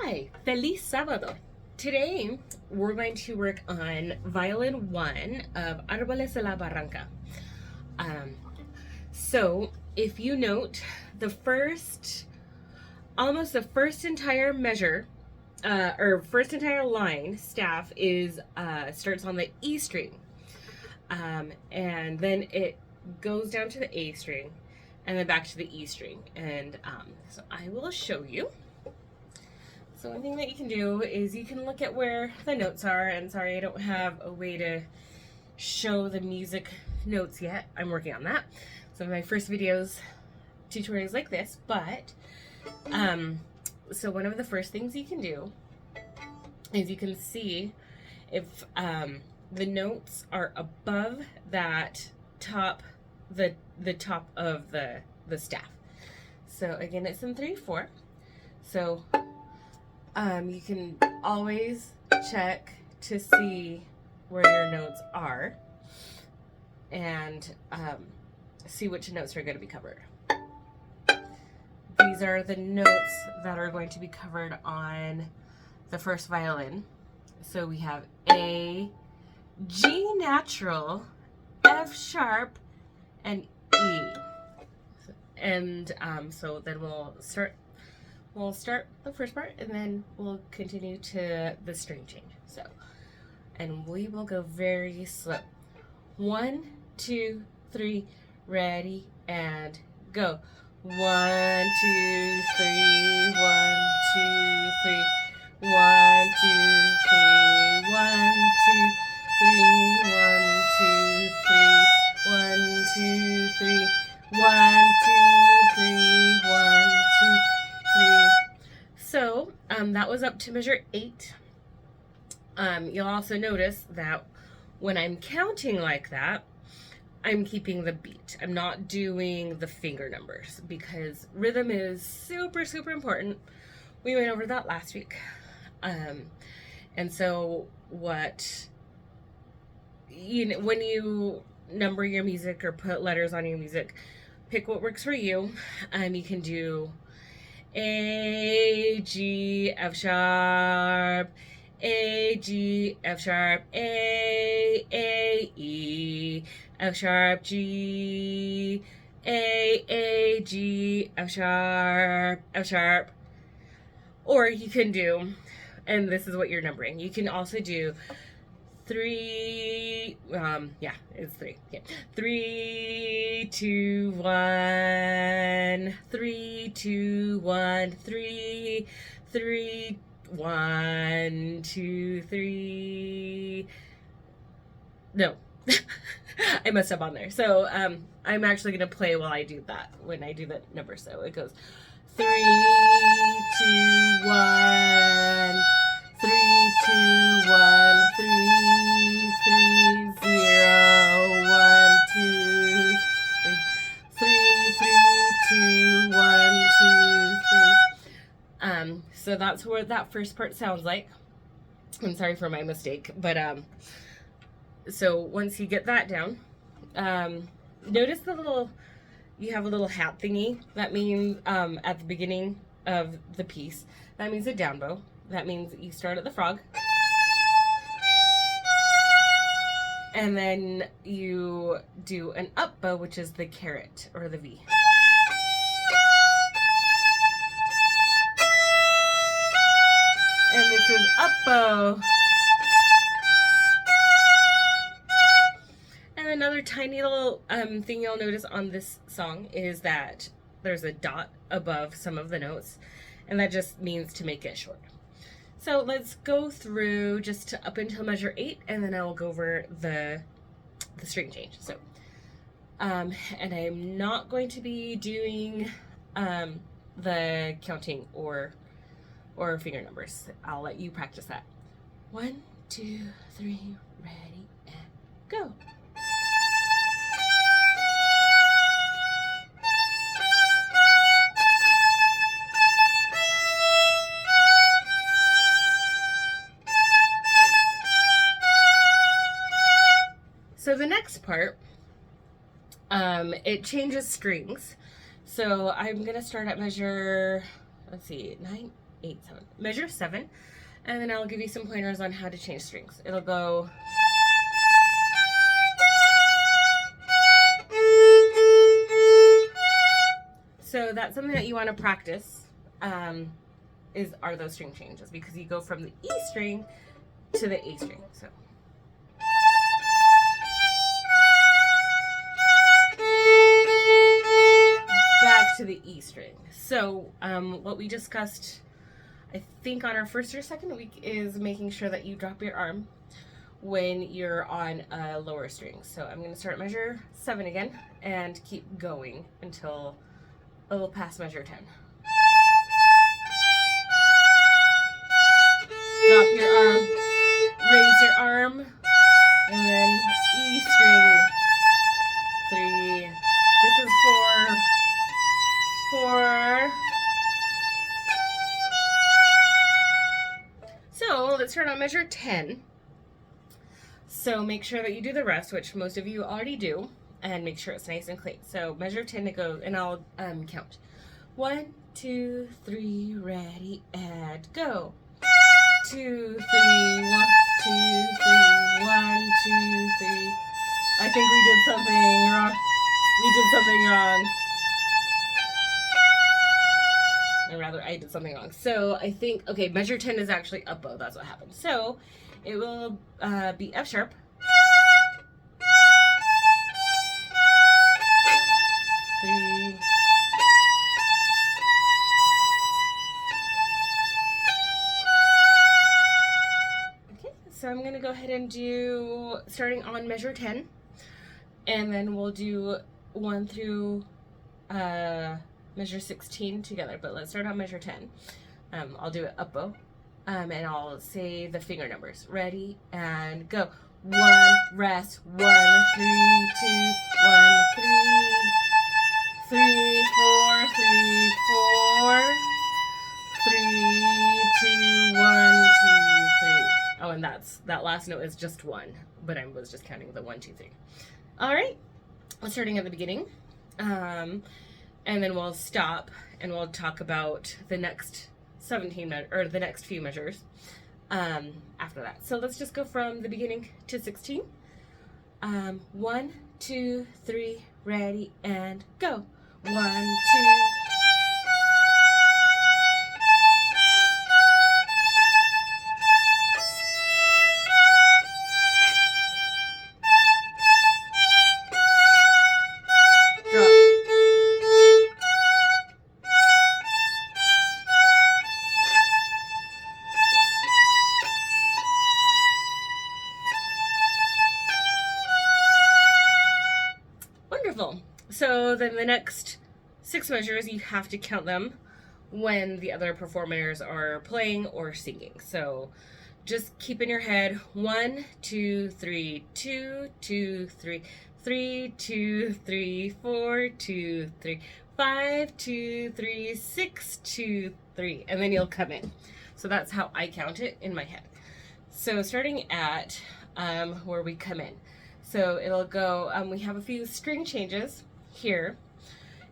Hi, feliz sábado. Today we're going to work on violin 1 of Arboles de la Barranca. So if you note, almost the first entire measure, or first entire line staff is starts on the E string, and then it goes down to the A string, and then back to the E string. And so I will show you. So one thing that you can do is you can look at where the notes are, and sorry I don't have a way to show the music notes yet. I'm working on that. So my first tutorials like this, but so one of the first things you can do is you can see if the notes are above that the top of the staff. So again, it's in 3/4. So you can always check to see where your notes are and see which notes are going to be covered. These are the notes that are going to be covered on the first violin. So we have A, G natural, F sharp, and E. And so then we'll start the first part, and then we'll continue to the string change. So, and we will go very slow. 1, 2, 3, ready, and go. 1, 2, 3, 1, 2, 3. 1, 2, 3, 1, 2, 3, 1, 2, 3, 1, 2, 3, 1, 2, 3, 1, 2, 3. So that was up to measure 8. You'll also notice that when I'm counting like that, I'm keeping the beat. I'm not doing the finger numbers because rhythm is super, super important. We went over that last week. And so when you number your music or put letters on your music, pick what works for you. You can do A, G, F sharp, A, G, F sharp, A, E, F sharp, G, A, G, F sharp, F sharp. Or you can do, and this is what you're numbering, you can also do 3, it's 3. Yeah. 3, 2, 1, 3, 2, 1, 3, 3, 1, 2, 3. No, I messed up on there. So I'm actually gonna play while I do that when I do the number. So it goes 3, 2, 1. 3, 2, 1, 3, 3, 0, 1, 2, 3, 3, 2, 1, 2, 3. So that's what that first part sounds like. I'm sorry for my mistake, but so once you get that down, notice you have a little hat thingy. That means at the beginning of the piece, that means a down bow. That means you start at the frog, and then you do an up bow, which is the caret or the V. And this is up bow. And another tiny little thing you'll notice on this song is that there's a dot above some of the notes, and that just means to make it short. So let's go through just up until measure 8, and then I will go over the string change. So, and I'm not going to be doing the counting or finger numbers. I'll let you practice that. 1, 2, 3, ready, and go. So the next part, it changes strings. So I'm gonna start at measure, let's see, 9, 8, 7. Measure 7, and then I'll give you some pointers on how to change strings. It'll go. So that's something that you want to practice, are those string changes, because you go from the E string to the A string. So back to the E string. So what we discussed, I think, on our first or second week is making sure that you drop your arm when you're on a lower string. So I'm going to start measure 7 again and keep going until a little past measure 10. Drop your arm, raise your arm, and then E string, 3. This is 4. So let's start on measure 10. So make sure that you do the rest, which most of you already do, and make sure it's nice and clean. So measure 10 to go, and I'll count. 1, 2, 3, ready, and go. 2, 3, 1, 2, 3, 1, 2, 3. I think we did something wrong. Or rather, I did something wrong. So I think, okay, measure 10 is actually up bow. That's what happened. So it will be F sharp. Three. Okay, so I'm going to go ahead and do, starting on measure 10, and then we'll do 1 through measure 16 together, but let's start on measure 10. I'll do it up bow, and I'll say the finger numbers. Ready, and go. 1, rest, 1, 3, 2, 1, 3, 3, 4, 3, 4, 3, 2, 1, 2, 3. Oh, and that last note is just 1, but I was just counting the 1, 2, 3. All right, starting at the beginning. And then we'll stop and we'll talk about the next 17 or the next few measures after that. So let's just go from the beginning to 16. 1, 2, 3, ready, and go. 1, 2. Wonderful. So then the next 6 measures, you have to count them when the other performers are playing or singing. So just keep in your head 1, 2, 3, 2, 2, 3, 3, 2, 3, 4, 2, 3, 5, 2, 3, 6, 2, 3, and then you'll come in. So that's how I count it in my head. So starting at where we come in. So it'll go, we have a few string changes here.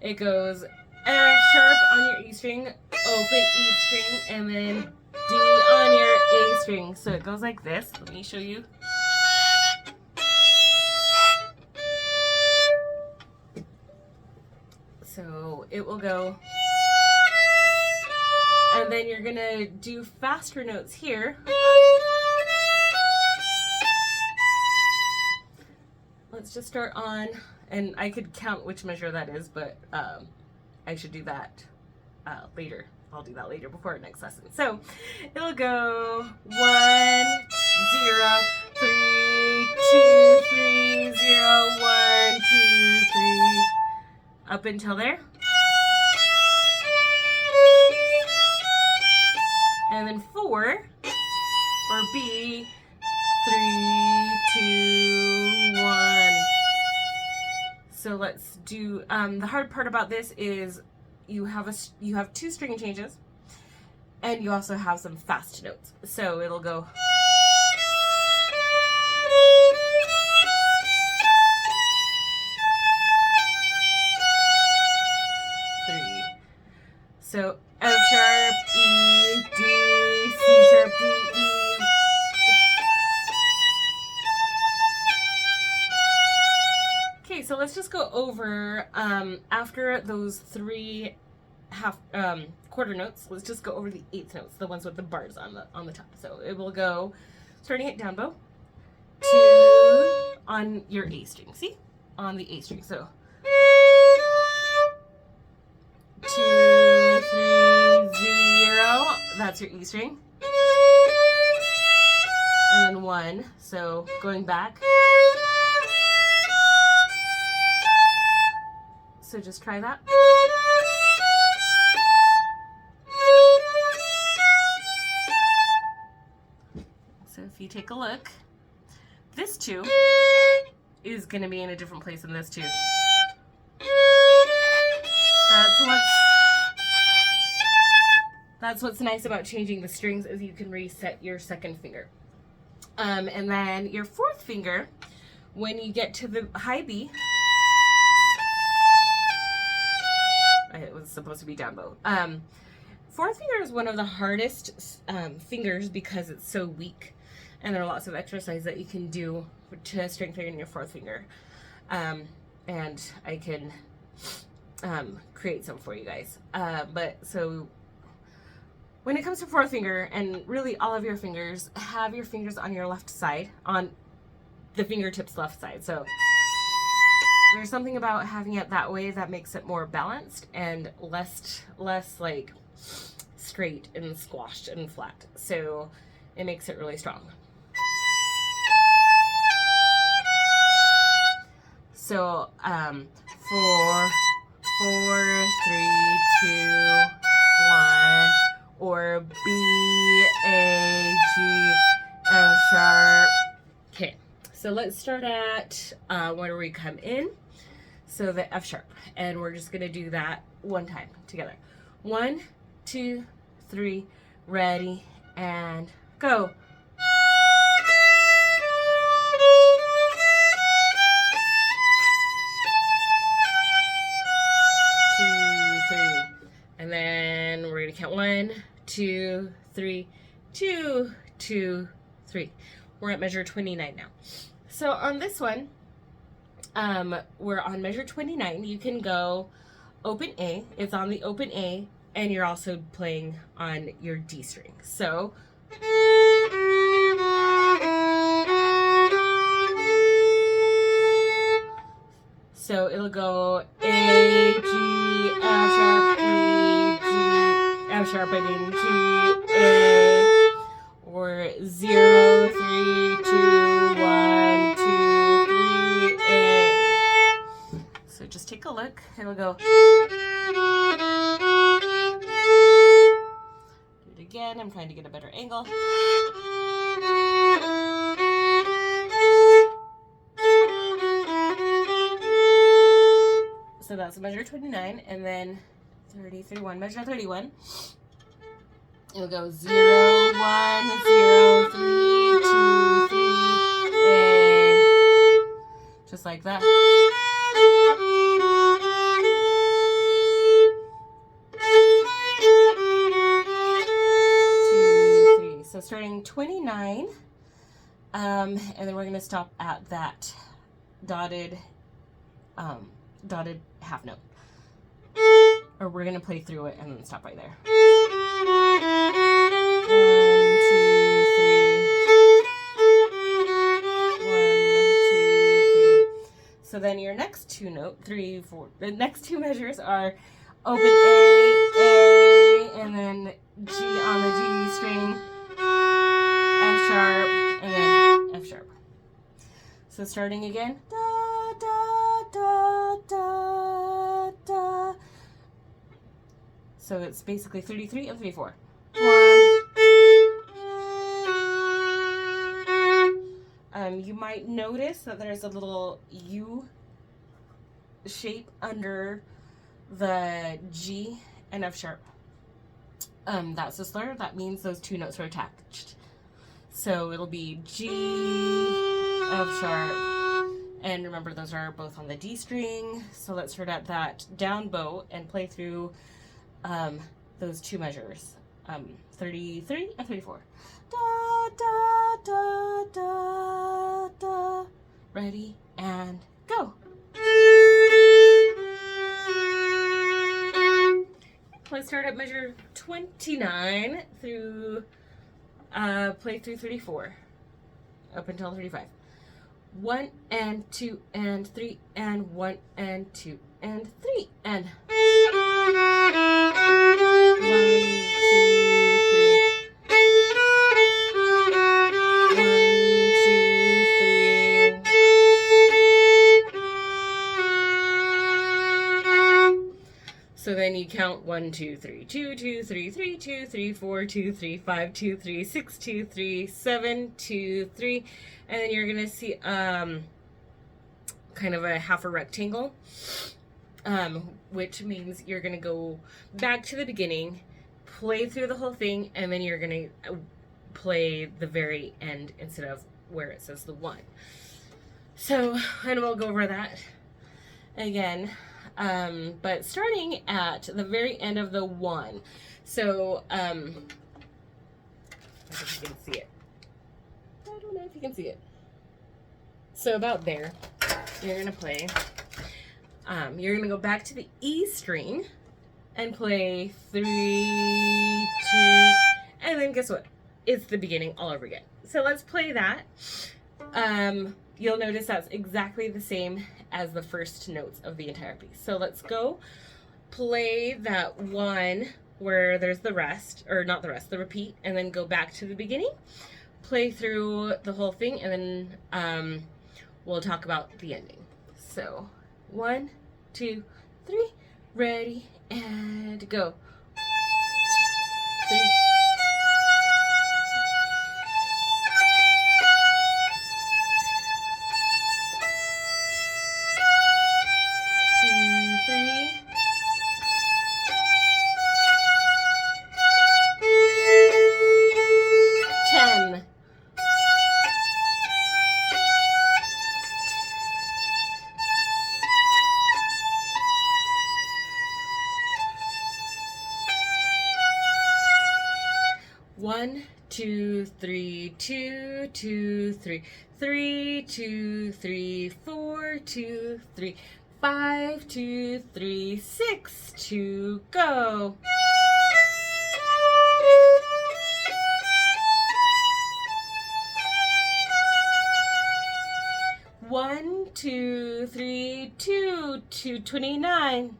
It goes F sharp on your E string, open E string, and then D on your A string. So it goes like this. Let me show you. So it will go, and then you're gonna do faster notes here. Let's just start on, and I could count which measure that is, but I should do that later. I'll do that later before our next lesson. So it'll go 1, 0, 3, 2, 3, 0, 1, 2, 3, up until there. And then 4, or B, 3, 2, 1. So let's do, the hard part about this is you have 2 string changes, and you also have some fast notes. So it'll go. So F sharp, E, D, C sharp, D, E. Okay, so let's just go over after those three quarter notes. Let's just go over the eighth notes, the ones with the bars on the top. So it will go starting at down bow to on your A string. See, on the A string. So 2, 3, 0. That's your E string, and then 1. So going back. So just try that. So if you take a look, this 2 is going to be in a different place than this 2. That's what's nice about changing the strings, is you can reset your second finger. And then your fourth finger, when you get to the high B, it was supposed to be down bow. Fourth finger is one of the hardest fingers because it's so weak, and there are lots of exercises that you can do to strengthen your fourth finger. And I can create some for you guys. But so when it comes to fourth finger, and really all of your fingers, have your fingers on your left side, on the fingertips left side. So there's something about having it that way that makes it more balanced and less like straight and squashed and flat. So it makes it really strong. So 4, 4, 3, 2, 1, or B, A, G, F sharp. Okay, so let's start at where we come in. So the F sharp, and we're just gonna do that one time together. 1, 2, 3, ready, and go. 2, 3, and then we're gonna count 1, 2, 3, 2, 2, 3. We're at measure 29 now. So on this one, we're on measure 29. You can go open A. It's on the open A, and you're also playing on your D string. So it'll go A, G, F sharp, E, G, F sharp, and then G, A, or 0, 3, 2, 1, 2, 3, A. So just take a look. It'll go. Do it again. I'm trying to get a better angle. So that's measure 29, and then 30, 31, measure 31. It'll go 0, 1, 0, 3, 2, 3, A. Just like that. 2, 3. So starting 29, and then we're going to stop at that dotted half note, or we're gonna play through it and then stop right there. 1, 2, 3. 1, 2, 3. So then your next 2 note, 3, 4. The next 2 measures are open A, and then G on the G string, F sharp, and then F sharp. So starting again. So it's basically 33 and 34. 1. You might notice that there's a little U shape under the G and F sharp. That's a slur. That means those 2 notes are attached. So it'll be G, F sharp, and remember those are both on the D string. So let's start at that down bow and play through those 2 measures. 33 and 34. Da, da, da, da, da. Ready, and go. Let's start at measure 29 through, play through 34, up until 35. 1 and 2 and 3 and 1 and 2 and 3 and 1, 2, 3. So then you count 1, 2, 3, 2, 2, 3, 3, 2, 3, 4, 2, 3, 5, 2, 3, 6, 2, 3, 7, 2, 3, and then you're gonna see kind of a half a rectangle, which means you're gonna go back to the beginning, play through the whole thing, and then you're gonna play the very end instead of where it says the 1. So, and we'll go over that again. But starting at the very end of the 1. So, I don't know if you can see it. I don't know if you can see it. So about there, you're gonna play, you're gonna go back to the E string and play 3, 2, and then guess what? It's the beginning all over again. So let's play that. You'll notice that's exactly the same as the first notes of the entire piece. So let's go play that 1 where there's the rest, or not the rest, the repeat, and then go back to the beginning, play through the whole thing, and then we'll talk about the ending. So 1, 2, 3, ready, and go. 3, 1, 2, 3, 2, 2, 3, 3, 2, 3, 4, 2, 3, 5, 2, 3, 6, 2, go. One, 2, 3, 2, 229.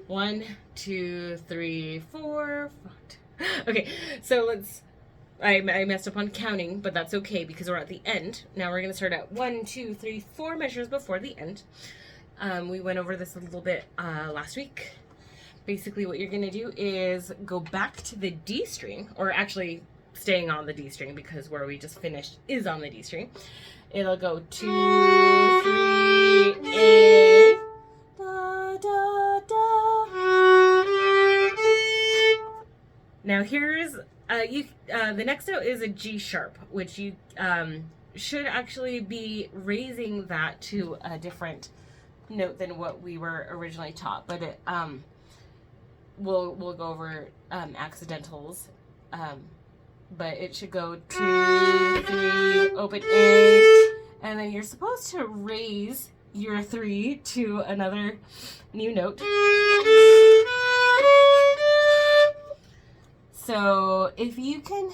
1, 2, 3, 4. Okay, so let's. I messed up on counting, but that's okay because we're at the end. Now we're going to start at 1, 2, 3, 4 measures before the end. We went over this a little bit last week. Basically what you're going to do is go back to the D string, or actually staying on the D string because where we just finished is on the D string. It'll go 2, 3, A, da, da, da. Now here's, the next note is a G sharp, which you should actually be raising that to a different note than what we were originally taught, but it we'll go over accidentals, but it should go 2, 3, open A, and then you're supposed to raise your 3 to another new note. So if you can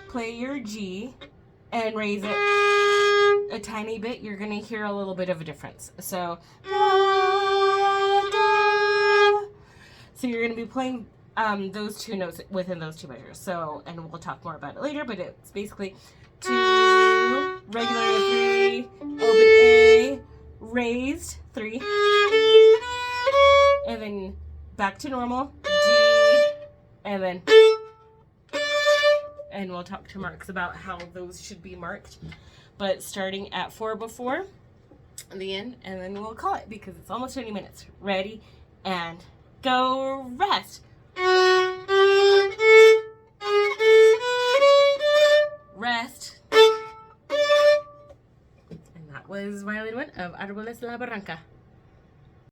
play your G and raise it a tiny bit, you're going to hear a little bit of a difference. So, so you're going to be playing those two notes within those two measures. So, and we'll talk more about it later, but it's basically 2, regular 3, open A, raised 3, and then back to normal, D, and then, and we'll talk to Marks about how those should be marked. But starting at 4 before the end, and then we'll call it because it's almost 20 minutes. Ready, and go, rest. was violin one of Arboles de la Barranca.